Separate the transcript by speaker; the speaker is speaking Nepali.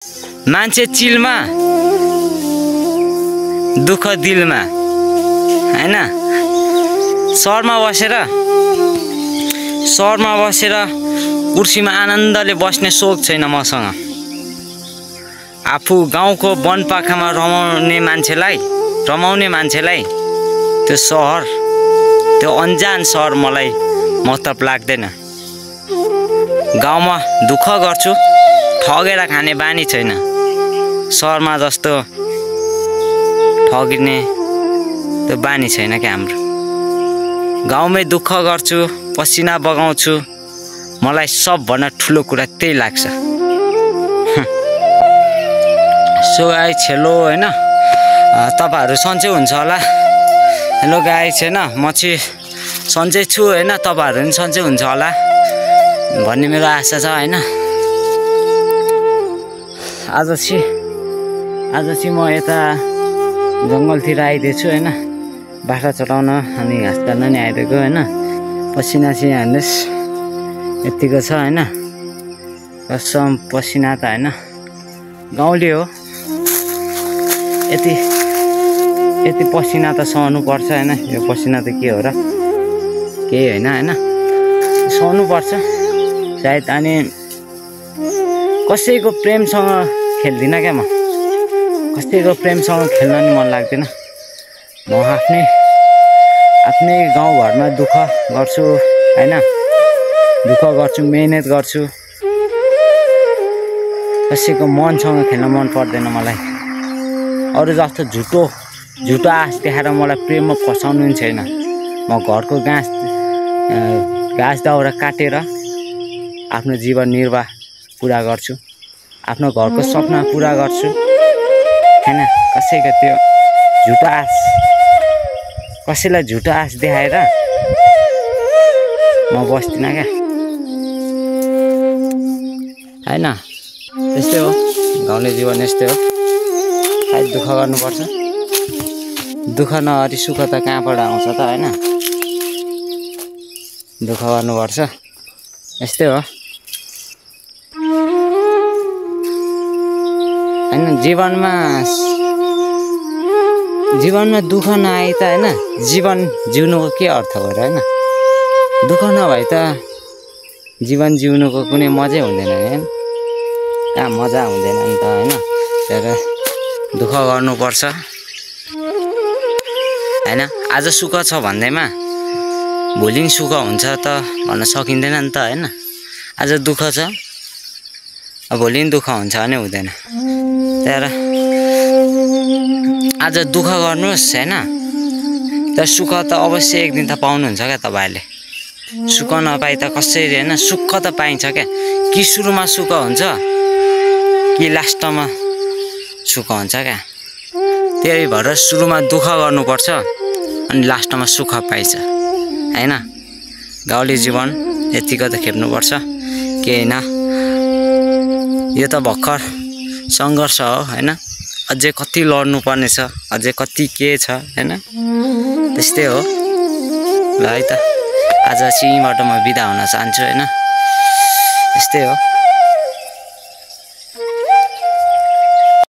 Speaker 1: मान्छे चिलमा दुःख दिलमा हैन। सहरमा बसेर कुर्सीमा आनन्दले बस्ने सोख छैन मसँग। आफू गाउँको वनपाखामा रमाउने मान्छेलाई त्यो सहर, त्यो अन्जान सहर मलाई मतलब लाग्दैन। गाउँमा दुःख गर्छु, ठगेर खाने बानी छैन। सहरमा जस्तो ठगिने त्यो बानी छैन क्या हाम्रो। गाउँमै दुःख गर्छु, पसिना बगाउँछु, मलाई सबभन्दा ठुलो कुरा त्यही लाग्छ। सो गाई छेलो हैन, तपाईहरु सन्चै हुन्छ होला। हेलो गाई छैन, म चाहिँ सन्चै छु हैन, तपाईहरु पनि सन्चै हुन्छ होला भन्ने मेरो आशा छ हैन। आज चाहिँ म यता जङ्गलतिर आइदिएछु हैन, बाख्रा चराउन अनि घाँस काट्न नि आइदिएको हैन। पसिना चाहिँ हेर्नुहोस् यतिको छ हैन, कसम पसिना त हैन, गाउँले हो। यति पसिना त सहनु पर्छ हैन। यो पसिना त के हो र, केही हैन हैन, सहनु पर्छ सायद। अनि कसैको प्रेमसँग खेल्दिनँ क्या म, कसैको प्रेमसँग खेल्न नि मन लाग्दैन। म आफ्नै गाउँघरमा दुःख गर्छु हैन, मेहनत गर्छु। कसैको मनसँग खेल्न मन पर्दैन मलाई। अरू जस्तो झुटो आश देखाएर मलाई प्रेममा फसाउनु नि छैन। म घरको घाँस दाउरा काटेर आफ्नो जीवन निर्वाह पुरा गर्छु, आफ्नो घरको सपना पुरा गर्छु हैन। कसैको त्यो कसैलाई झुटो आश देखाएर म बस्दिनँ क्या हैन। त्यस्तै हो गाउँले जीवन, यस्तै हो। सायद दुःख गर्नुपर्छ, दुःख नगरी सुख त कहाँबाट आउँछ त हैन। दुःख गर्नुपर्छ, यस्तै हो हैन। जीवनमा दुःख नआए त हैन, जीवन जिउनुको के अर्थ हो र हैन। दुःख नभए त जीवन जिउनुको कुनै मजै हुँदैन हैन, कहाँ मजा हुँदैन नि त हैन। तर दुःख गर्नुपर्छ हैन। आज सुख छ भन्दैमा भोलि नि सुख हुन्छ त भन्न सकिँदैन नि त हैन। आज दुःख छ, भोलि नि दुःख हुन्छ भने हुँदैन। तर आज दुःख गर्नुहोस् हैन, तर सुख त अवश्य एक दिन त पाउनुहुन्छ क्या तपाईहरुले। सुख नपाइ त कसरी हैन, सुख त पाइन्छ क्या। कि सुरुमा सुख हुन्छ कि लास्टमा सुख हुन्छ क्या। त्यही भएर सुरुमा दुःख गर्नुपर्छ अनि लास्टमा सुख पाइन्छ हैन। गाउँले जीवन यतिको त खेप्नुपर्छ, के हैन। यो त भर्खर सङ्घर्ष हो हैन, अझै कति लड्नु पर्ने छ, अझै कति के छ हैन। त्यस्तै हो ल है त। आज चाहिँ यहीँबाट म बिदा हुन चाहन्छु हैन, यस्तै हो।